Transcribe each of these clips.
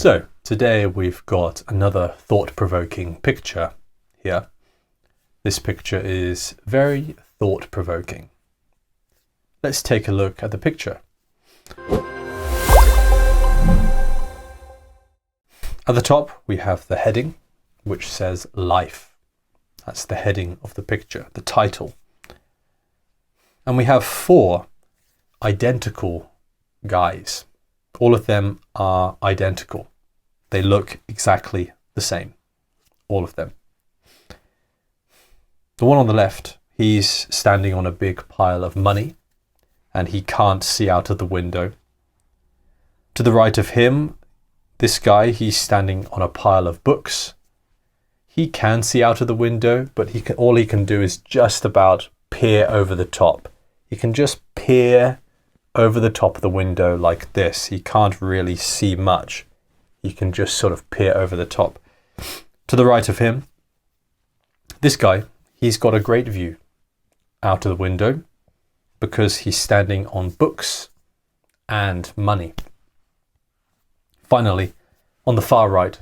So today we've got another thought-provoking picture here. This picture is very thought-provoking. Let's take a look at the picture. At the top we have the heading, which says life. That's the heading of the picture, the title. And we have four identical guys. All of them are identical. They look exactly the same. All of them. The one on the left, he's standing on a big pile of money and he can't see out of the window. To the right of him, this guy, he's standing on a pile of books. He can see out of the window, but all he can do is just about peer over the top. He can just peer over the top of the window like this. He can't really see much. He can just sort of peer over the top. To the right of him, this guy, he's got a great view out of the window because he's standing on books and money. Finally, on the far right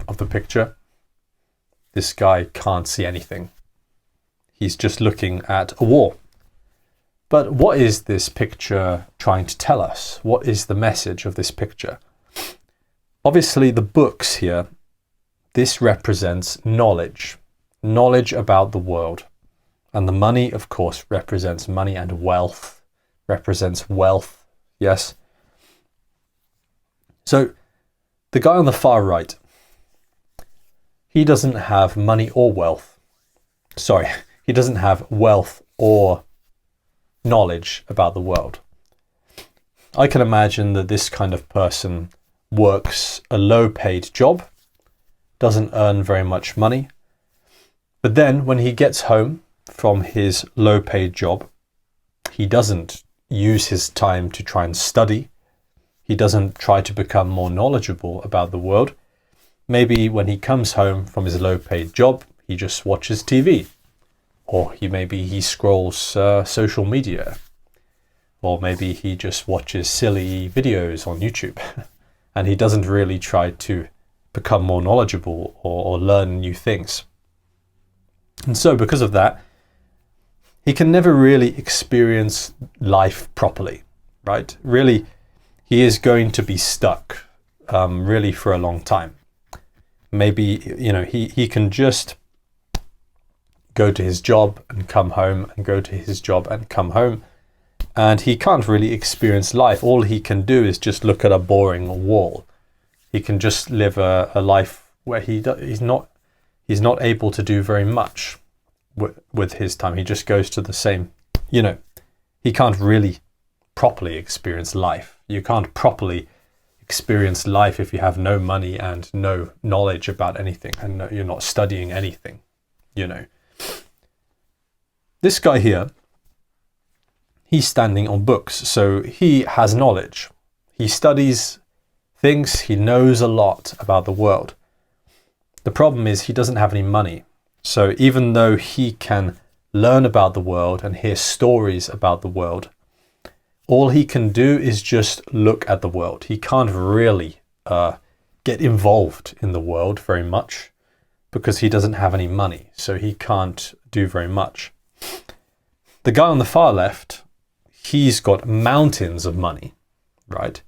of the picture, this guy can't see anything. He's just looking at a wall. But what is this picture trying to tell us? What is the message of this picture? Obviously, the books here, this represents knowledge. Knowledge about the world. And the money, of course, represents money, and wealth represents wealth. Yes? So, the guy on the far right, he doesn't have money or wealth. Sorry, he doesn't have wealth or knowledge about the world. I can imagine that this kind of person works a low-paid job, doesn't earn very much money, but then when he gets home from his low-paid job, he doesn't use his time to try and study. He doesn't try to become more knowledgeable about the world. Maybe when he comes home from his low-paid job, he just watches TV. Or maybe he scrolls social media. Or maybe he just watches silly videos on YouTube. And he doesn't really try to become more knowledgeable or learn new things. And so because of that, he can never really experience life properly, right? Really, he is going to be stuck really for a long time. Maybe, he can just go to his job and come home and go to his job and come home. And he can't really experience life. All he can do is just look at a boring wall. He can just live a life where he's not able to do very much with his time. He just goes to the same, he can't really properly experience life. You can't properly experience life if you have no money and no knowledge about anything and you're not studying anything, This guy here, he's standing on books, so he has knowledge. He studies things, he knows a lot about the world. The problem is he doesn't have any money. So even though he can learn about the world and hear stories about the world, all he can do is just look at the world. He can't really get involved in the world very much because he doesn't have any money. So he can't do very much. The guy on the far left, he's got mountains of money, right?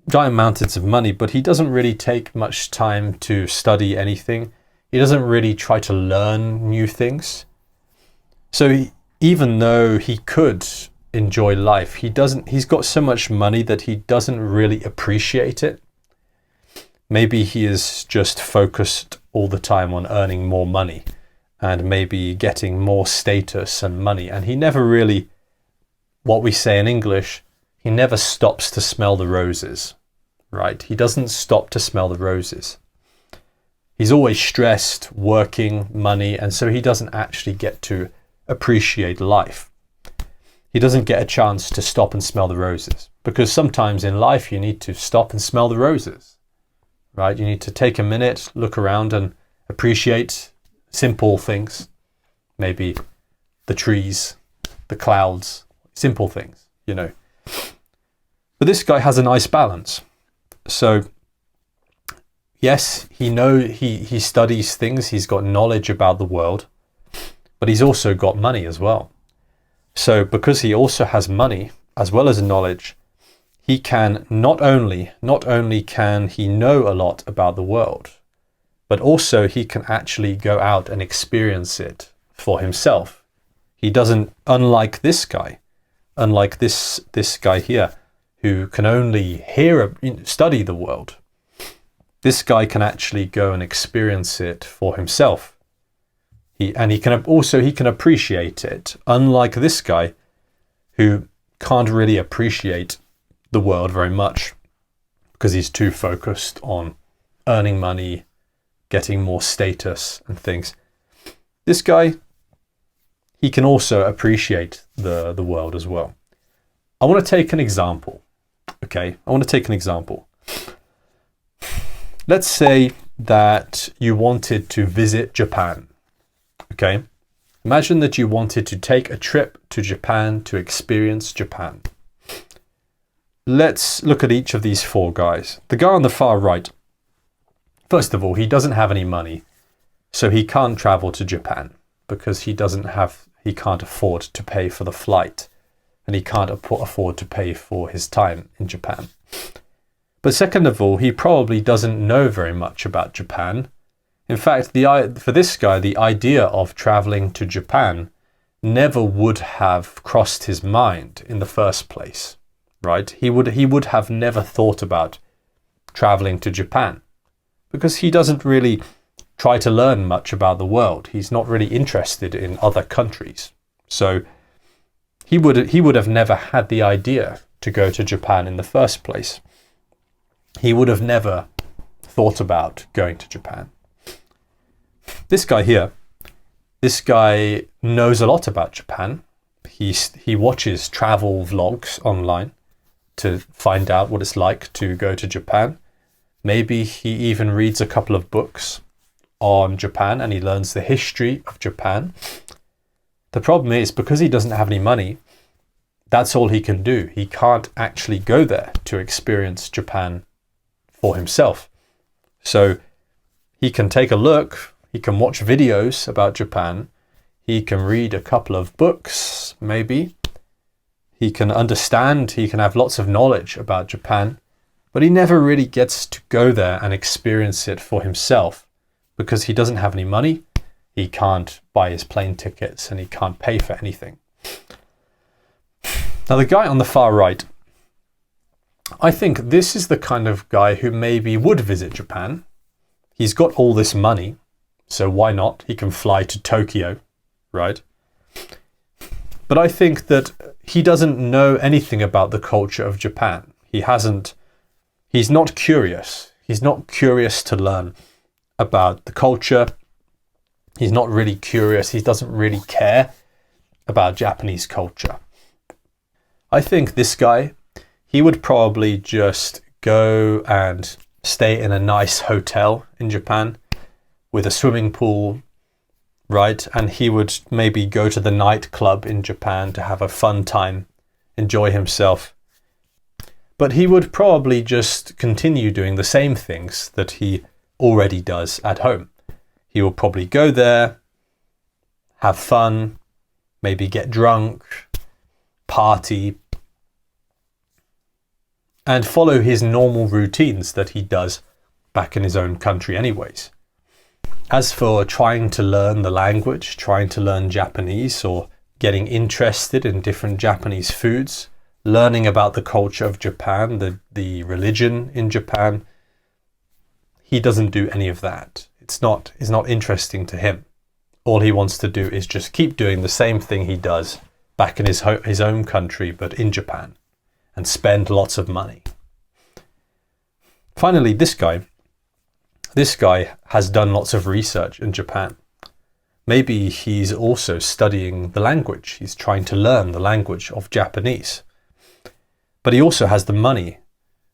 Giant mountains of money, but he doesn't really take much time to study anything. He doesn't really try to learn new things. So even though he could enjoy life, he's got so much money that he doesn't really appreciate it. Maybe he is just focused all the time on earning more money and maybe getting more status and money. And he never really, what we say in English, he never stops to smell the roses, right? He doesn't stop to smell the roses. He's always stressed, working, money, and so he doesn't actually get to appreciate life. He doesn't get a chance to stop and smell the roses, because sometimes in life you need to stop and smell the roses, right? You need to take a minute, look around and appreciate simple things, maybe the trees, the clouds, simple things, But this guy has a nice balance. So yes, he studies things, he's got knowledge about the world, but he's also got money as well. So because he also has money as well as knowledge, he can not only can he know a lot about the world, but also he can actually go out and experience it for himself. He doesn't, unlike this guy here, who can only study the world. This guy can actually go and experience it for himself. He can appreciate it, unlike this guy who can't really appreciate the world very much because he's too focused on earning money, getting more status and things. This guy, he can also appreciate the world as well. I want to take an example. Okay, I want to take an example. Let's say that you wanted to visit Japan. Okay, imagine that you wanted to take a trip to Japan to experience Japan. Let's look at each of these four guys. The guy on the far right, first of all, he doesn't have any money, so he can't travel to Japan because he can't afford to pay for the flight, and he can't afford to pay for his time in Japan. But second of all, he probably doesn't know very much about Japan. In fact, for this guy, the idea of traveling to Japan never would have crossed his mind in the first place, right? He would have never thought about traveling to Japan because he doesn't really try to learn much about the world. He's not really interested in other countries. So he would have never had the idea to go to Japan in the first place. He would have never thought about going to Japan. This guy here, this guy knows a lot about Japan. He watches travel vlogs online to find out what it's like to go to Japan. Maybe he even reads a couple of books on Japan and he learns the history of Japan. The problem is, because he doesn't have any money, that's all he can do. He can't actually go there to experience Japan for himself. So he can take a look, he can watch videos about Japan, he can read a couple of books, maybe. He can understand, he can have lots of knowledge about Japan, but he never really gets to go there and experience it for himself because he doesn't have any money, he can't buy his plane tickets, and he can't pay for anything. Now, the guy on the far right, I think this is the kind of guy who maybe would visit Japan. He's got all this money, so why not? He can fly to Tokyo, right? But I think that he doesn't know anything about the culture of Japan. He's not curious. He's not curious to learn about the culture. He's not really curious. He doesn't really care about Japanese culture. I think this guy, he would probably just go and stay in a nice hotel in Japan with a swimming pool, right? And he would maybe go to the nightclub in Japan to have a fun time, enjoy himself. But he would probably just continue doing the same things that he already does at home. He will probably go there, have fun, maybe get drunk, party, and follow his normal routines that he does back in his own country anyways. As for trying to learn the language, trying to learn Japanese, or getting interested in different Japanese foods, learning about the culture of Japan, the religion in Japan, he doesn't do any of that. It's not interesting to him. All he wants to do is just keep doing the same thing he does back in his own country, but in Japan, and spend lots of money. Finally, this guy has done lots of research in Japan. Maybe he's also studying the language. He's trying to learn the language of Japanese. But he also has the money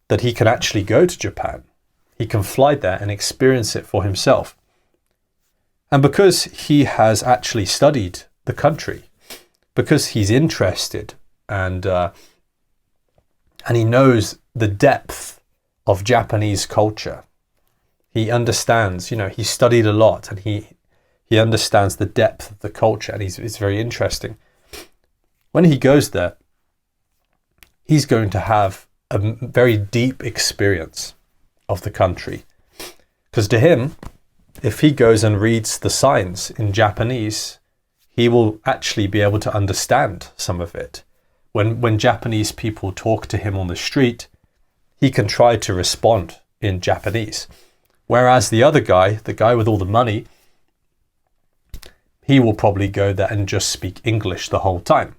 that he can actually go to Japan. He can fly there and experience it for himself. And because he has actually studied the country, because he's interested and he knows the depth of Japanese culture, He understands, he studied a lot, and he understands the depth of the culture, and it's very interesting. When he goes there, he's going to have a very deep experience of the country. Because to him, if he goes and reads the signs in Japanese, he will actually be able to understand some of it. When Japanese people talk to him on the street, he can try to respond in Japanese. Whereas the other guy, the guy with all the money, he will probably go there and just speak English the whole time.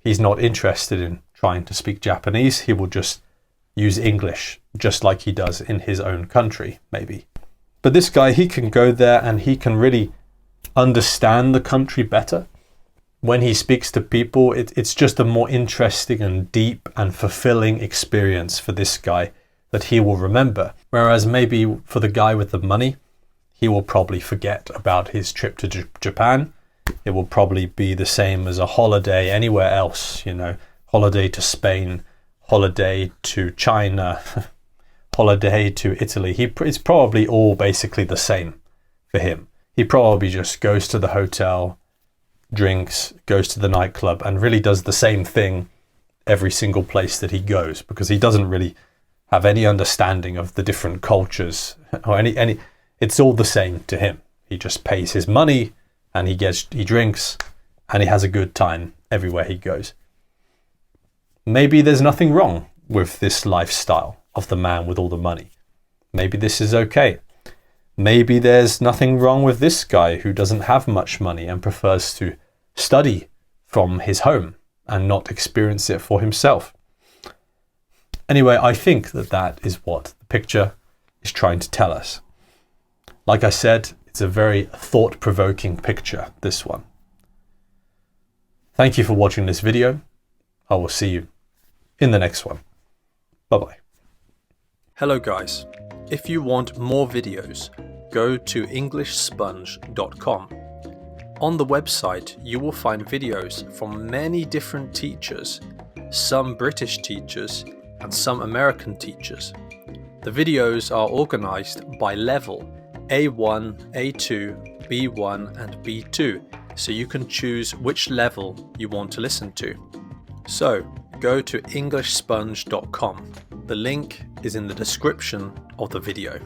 He's not interested in trying to speak Japanese. He will just use English, just like he does in his own country, maybe. But this guy, he can go there and he can really understand the country better. When he speaks to people, it's just a more interesting and deep and fulfilling experience for this guy that he will remember. Whereas maybe for the guy with the money, he will probably forget about his trip to Japan. It will probably be the same as a holiday anywhere else, holiday to Spain, holiday to China, holiday to Italy. It's probably all basically the same for him. He probably just goes to the hotel, drinks, goes to the nightclub, and really does the same thing every single place that he goes, because he doesn't really have any understanding of the different cultures or any. It's all the same to him. He just pays his money and he drinks and he has a good time everywhere he goes. Maybe there's nothing wrong with this lifestyle of the man with all the money. Maybe this is okay. Maybe there's nothing wrong with this guy who doesn't have much money and prefers to study from his home and not experience it for himself. Anyway, I think that is what the picture is trying to tell us. Like I said, it's a very thought-provoking picture, this one. Thank you for watching this video. I will see you in the next one. Bye-bye. Hello guys. If you want more videos, go to EnglishSponge.com. On the website, you will find videos from many different teachers, some British teachers and some American teachers. The videos are organized by level A1, A2, B1 and B2, so you can choose which level you want to listen to. So, go to EnglishSponge.com. The link is in the description of the video.